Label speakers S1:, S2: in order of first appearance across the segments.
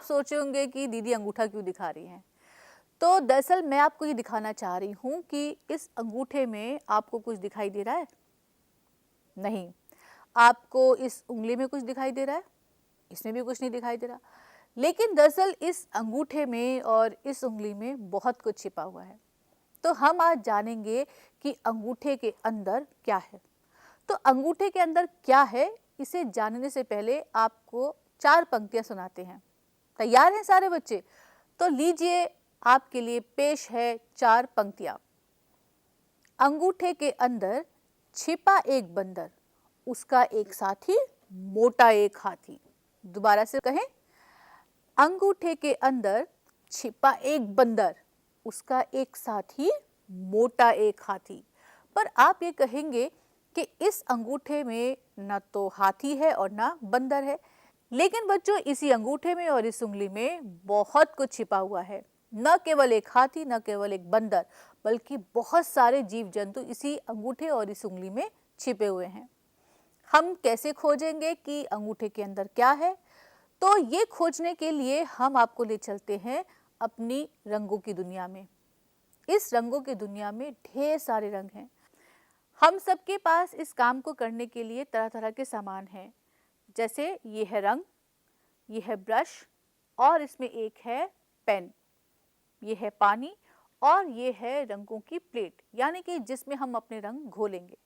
S1: सोचे होंगे कि दीदी अंगूठा क्यों दिखा रही हैं। तो दरअसल मैं आपको ये दिखाना चाह रही हूँ कि इस अंगूठे में आपको कुछ दिखाई दे रहा है? नहीं। आपको इस उंगली में कुछ दिखाई दे रहा है? इसमें भी कुछ नहीं दिखाई दे रहा। लेकिन दरअसल इस अंगूठे में और इस उंगली में बहुत कुछ छिपा हुआ है। तो हम आज जानेंगे कि अंगूठे के अंदर क्या है। तो अंगूठे के अंदर क्या है, इसे जानने से पहले आपको 4 पंक्तियां सुनाते हैं। तैयार हैं सारे बच्चे? तो लीजिए, आपके लिए पेश है 4 पंक्तियां। अंगूठे के अंदर छिपा एक बंदर, उसका एक साथी मोटा एक हाथी। दोबारा से कहें, अंगूठे के अंदर छिपा एक बंदर, उसका एक साथी मोटा एक हाथी। पर आप ये कहेंगे कि इस अंगूठे में न तो हाथी है और ना बंदर है। लेकिन बच्चों, इसी अंगूठे में और इस उंगली में बहुत कुछ छिपा हुआ है। न केवल एक हाथी, न केवल एक बंदर, बल्कि बहुत सारे जीव जंतु इसी अंगूठे और इस उंगली में छिपे हुए हैं। हम कैसे खोजेंगे कि अंगूठे के अंदर क्या है? तो ये खोजने के लिए हम आपको ले चलते हैं अपनी रंगों की दुनिया में। इस रंगों की दुनिया में ढेर सारे रंग हैं। हम सबके पास इस काम को करने के लिए तरह तरह के सामान हैं। जैसे ये है रंग, ये है ब्रश, और इसमें एक है पेन, ये है पानी, और ये है रंगों की प्लेट, यानी कि जिसमें हम अपने रंग घोलेंगे।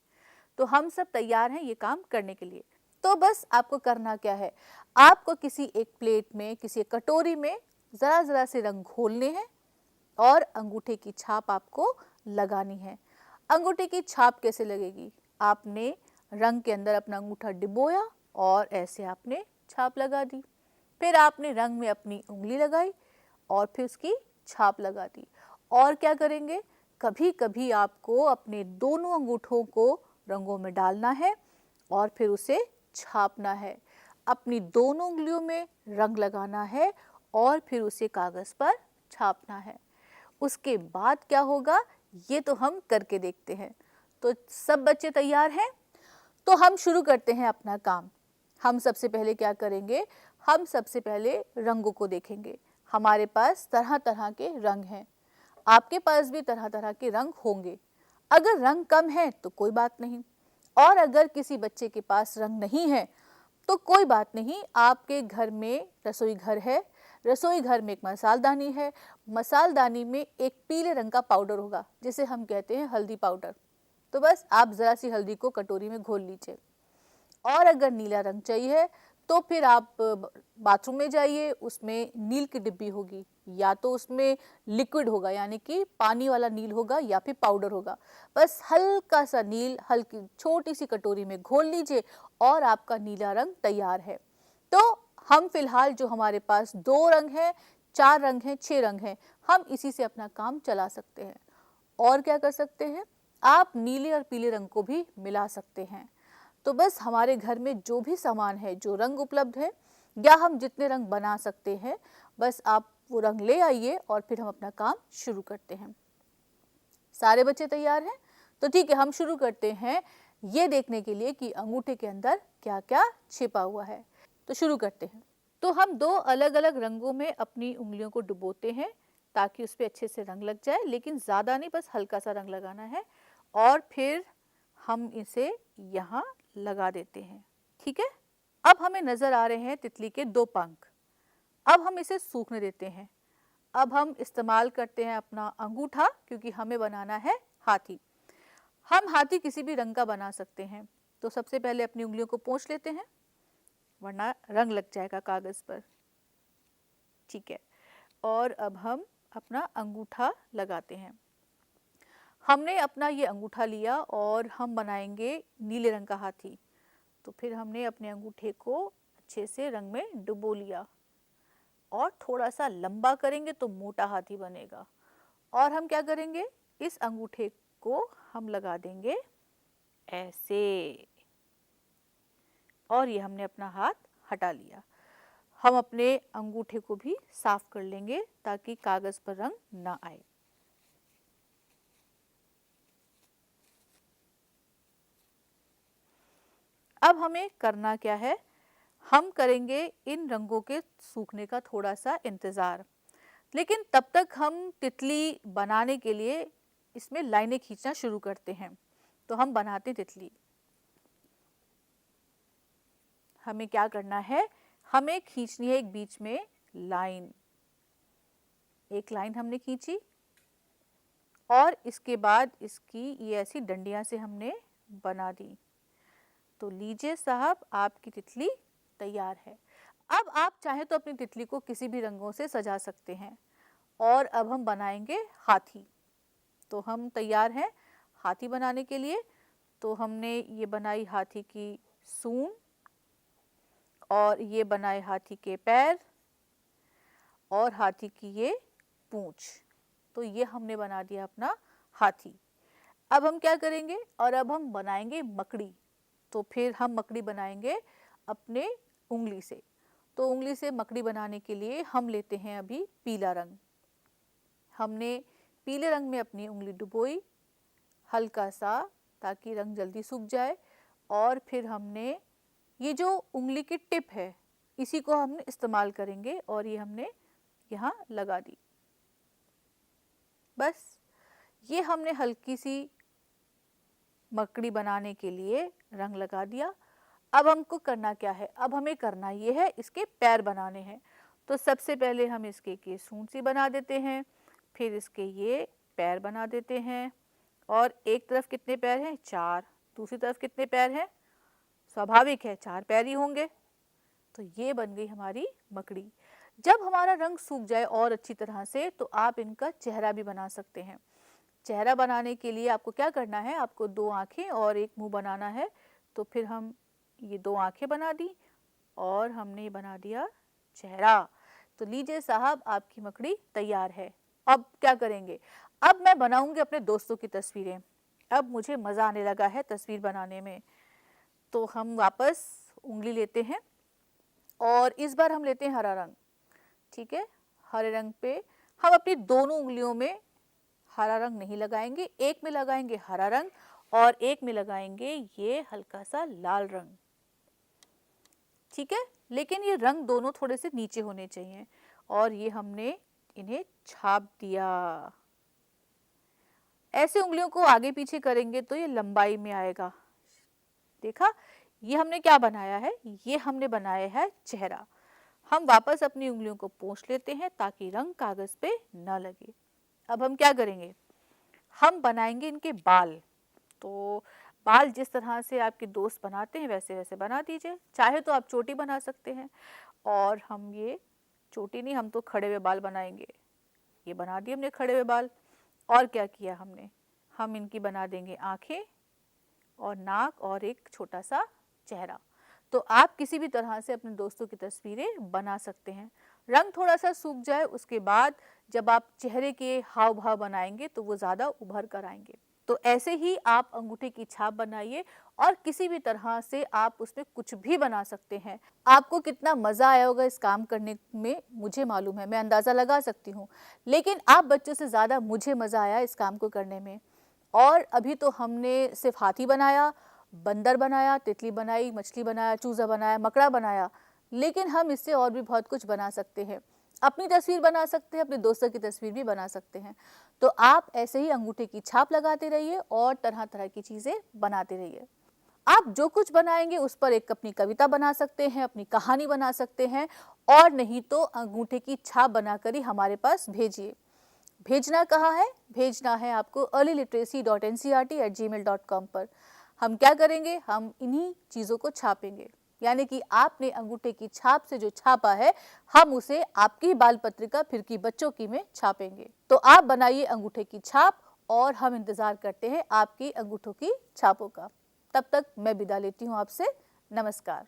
S1: तो हम सब तैयार हैं ये काम करने के लिए। तो बस आपको करना क्या है, आपको किसी एक प्लेट में, किसी एक कटोरी में ज़रा ज़रा से रंग घोलने हैं और अंगूठे की छाप आपको लगानी है। अंगूठे की छाप कैसे लगेगी? आपने रंग के अंदर अपना अंगूठा डिबोया और ऐसे आपने छाप लगा दी। फिर आपने रंग में अपनी उंगली लगाई और फिर उसकी छाप लगा दी। और क्या करेंगे, कभी कभी आपको अपने दोनों अंगूठों को रंगों में डालना है और फिर उसे छापना है। अपनी दोनों उंगलियों में रंग लगाना है और फिर उसे कागज़ पर छापना है। उसके बाद क्या होगा, ये तो हम करके देखते हैं। तो सब बच्चे तैयार हैं? तो हम शुरू करते हैं अपना काम। हम सबसे पहले क्या करेंगे, हम सबसे पहले रंगों को देखेंगे। हमारे पास तरह तरह के रंग हैं, आपके पास भी तरह तरह के रंग होंगे। अगर रंग कम है तो कोई बात नहीं, और अगर किसी बच्चे के पास रंग नहीं है तो कोई बात नहीं। आपके घर में रसोई घर है, रसोई घर में एक मसालदानी है, मसालदानी में एक पीले रंग का पाउडर होगा जिसे हम कहते हैं हल्दी पाउडर। तो बस आप ज़रा सी हल्दी को कटोरी में घोल लीजिए। और अगर नीला रंग चाहिए तो फिर आप बाथरूम में जाइए, उसमें नील की डिब्बी होगी, या तो उसमें लिक्विड होगा यानी कि पानी वाला नील होगा, या फिर पाउडर होगा। बस हल्का सा नील हल्की छोटी सी कटोरी में घोल लीजिए और आपका नीला रंग तैयार है। तो हम फिलहाल जो हमारे पास 2 रंग हैं, 4 रंग हैं, 6 रंग हैं, हम इसी से अपना काम चला सकते हैं। और क्या कर सकते हैं, आप नीले और पीले रंग को भी मिला सकते हैं। तो बस हमारे घर में जो भी सामान है, जो रंग उपलब्ध है, या हम जितने रंग बना सकते हैं, बस आप वो रंग ले आइए और फिर हम अपना काम शुरू करते हैं। सारे बच्चे तैयार हैं? तो ठीक है, हम शुरू करते हैं ये देखने के लिए कि अंगूठे के अंदर क्या क्या छिपा हुआ है। तो शुरू करते हैं। तो हम 2 अलग अलग रंगों में अपनी उंगलियों को डुबोते हैं ताकि उस पर अच्छे से रंग लग जाए, लेकिन ज़्यादा नहीं, बस हल्का सा रंग लगाना है। और फिर हम इसे यहाँ लगा देते हैं। ठीक है, अब हमें नज़र आ रहे हैं तितली के 2 पंख। अब हम इसे सूखने देते हैं। अब हम इस्तेमाल करते हैं अपना अंगूठा, क्योंकि हमें बनाना है हाथी। हम हाथी किसी भी रंग का बना सकते हैं। तो सबसे पहले अपनी उंगलियों को पोंछ लेते हैं, वरना रंग लग जाएगा कागज़ पर। ठीक है, और अब हम अपना अंगूठा लगाते हैं। हमने अपना ये अंगूठा लिया और हम बनाएंगे नीले रंग का हाथी। तो फिर हमने अपने अंगूठे को अच्छे से रंग में डुबो लिया और थोड़ा सा लंबा करेंगे तो मोटा हाथी बनेगा। और हम क्या करेंगे, इस अंगूठे को हम लगा देंगे ऐसे, और ये हमने अपना हाथ हटा लिया। हम अपने अंगूठे को भी साफ कर लेंगे ताकि कागज पर रंग ना आए। अब हमें करना क्या है, हम करेंगे इन रंगों के सूखने का थोड़ा सा इंतज़ार, लेकिन तब तक हम तितली बनाने के लिए इसमें लाइनें खींचना शुरू करते हैं। तो हम बनाते हैं तितली। हमें क्या करना है, हमें खींचनी है एक बीच में लाइन। एक लाइन हमने खींची और इसके बाद इसकी ये ऐसी डंडियां से हमने बना दी। तो लीजिए साहब, आपकी तितली तैयार है। अब आप चाहें तो अपनी तितली को किसी भी रंगों से सजा सकते हैं। और अब हम बनाएंगे हाथी। तो हम तैयार हैं हाथी बनाने के लिए। तो हमने ये बनाई हाथी की सूंड और ये बनाए हाथी के पैर और हाथी की ये पूंछ। तो ये हमने बना दिया अपना हाथी। अब हम क्या करेंगे, और अब हम बनाएंगे मकड़ी। तो फिर हम मकड़ी बनाएंगे अपने उंगली से। तो उंगली से मकड़ी बनाने के लिए हम लेते हैं अभी पीला रंग। हमने पीले रंग में अपनी उंगली डुबोई हल्का सा, ताकि रंग जल्दी सूख जाए। और फिर हमने ये जो उंगली की टिप है इसी को हमने इस्तेमाल करेंगे और ये हमने यहाँ लगा दी। बस ये हमने हल्की सी मकड़ी बनाने के लिए रंग लगा दिया। अब हमको करना क्या है, अब हमें करना ये है इसके पैर बनाने हैं। तो सबसे पहले हम इसके सूंड सी बना देते हैं, फिर इसके ये पैर बना देते हैं। और एक तरफ कितने पैर हैं, 4। दूसरी तरफ कितने पैर हैं, स्वाभाविक है 4 पैर ही होंगे। तो ये बन गई हमारी मकड़ी। जब हमारा रंग सूख जाए और अच्छी तरह से, तो आप इनका चेहरा भी बना सकते हैं। चेहरा बनाने के लिए आपको क्या करना है, आपको 2 आँखें और एक मुंह बनाना है। तो फिर हम ये 2 आँखें बना दी और हमने बना दिया चेहरा। तो लीजिए साहब, आपकी मकड़ी तैयार है। अब क्या करेंगे, अब मैं बनाऊंगी अपने दोस्तों की तस्वीरें। अब मुझे मज़ा आने लगा है तस्वीर बनाने में। तो हम वापस उंगली लेते हैं और इस बार हम लेते हैं हरा रंग। ठीक है, हरे रंग पे हम अपनी दोनों उंगलियों में हरा रंग नहीं लगाएंगे, एक में लगाएंगे हरा रंग और एक में लगाएंगे ये हल्का सा लाल रंग। ठीक है, लेकिन ये रंग दोनों थोड़े से नीचे होने चाहिए। और ये हमने इन्हें छाप दिया। ऐसे उंगलियों को आगे पीछे करेंगे तो ये लंबाई में आएगा। देखा, ये हमने क्या बनाया है, ये हमने बनाया है चेहरा। हम वापस अपनी उंगलियों को पोंछ लेते हैं ताकि रंग कागज पे न लगे। अब हम क्या करेंगे, हम बनाएंगे इनके बाल। तो बाल जिस तरह से आपके दोस्त बनाते हैं वैसे वैसे बना दीजिए। चाहे तो आप चोटी बना सकते हैं। और हम ये चोटी नहीं, हम तो खड़े हुए बाल बनाएंगे। ये बना दिए हमने खड़े हुए बाल। और क्या किया हमने, हम इनकी बना देंगे आँखें और नाक और एक छोटा सा चेहरा। तो आप किसी भी तरह से अपने दोस्तों की तस्वीरें बना सकते हैं। रंग थोड़ा सा सूख जाए उसके बाद जब आप चेहरे के हाव भाव बनाएंगे तो वो ज़्यादा उभर कर आएंगे। तो ऐसे ही आप अंगूठे की छाप बनाइए और किसी भी तरह से आप उसमें कुछ भी बना सकते हैं। आपको कितना मज़ा आया होगा इस काम करने में मुझे मालूम है, मैं अंदाज़ा लगा सकती हूँ। लेकिन आप बच्चों से ज़्यादा मुझे मज़ा आया इस काम को करने में। और अभी तो हमने सिर्फ हाथी बनाया, बंदर बनाया, तितली बनाई, मछली बनाया, चूज़ा बनाया, मकड़ा बनाया। लेकिन हम इससे और भी बहुत कुछ बना सकते हैं। अपनी तस्वीर बना सकते हैं, अपने दोस्तों की तस्वीर भी बना सकते हैं। तो आप ऐसे ही अंगूठे की छाप लगाते रहिए और तरह तरह की चीज़ें बनाते रहिए। आप जो कुछ बनाएंगे उस पर एक अपनी कविता बना सकते हैं, अपनी कहानी बना सकते हैं। और नहीं तो अंगूठे की छाप बनाकर ही हमारे पास भेजिए। भेजना कहाँ है, भेजना है आपको earlyliteracy.ncert@gmail.com पर। हम क्या करेंगे, हम इन्हीं चीज़ों को छापेंगे। यानी कि आपने अंगूठे की छाप से जो छापा है हम उसे आपकी बाल पत्रिका फिर की बच्चों की में छापेंगे। तो आप बनाइए अंगूठे की छाप और हम इंतज़ार करते हैं आपकी अंगूठों की छापों का। तब तक मैं विदा लेती हूँ आपसे। नमस्कार।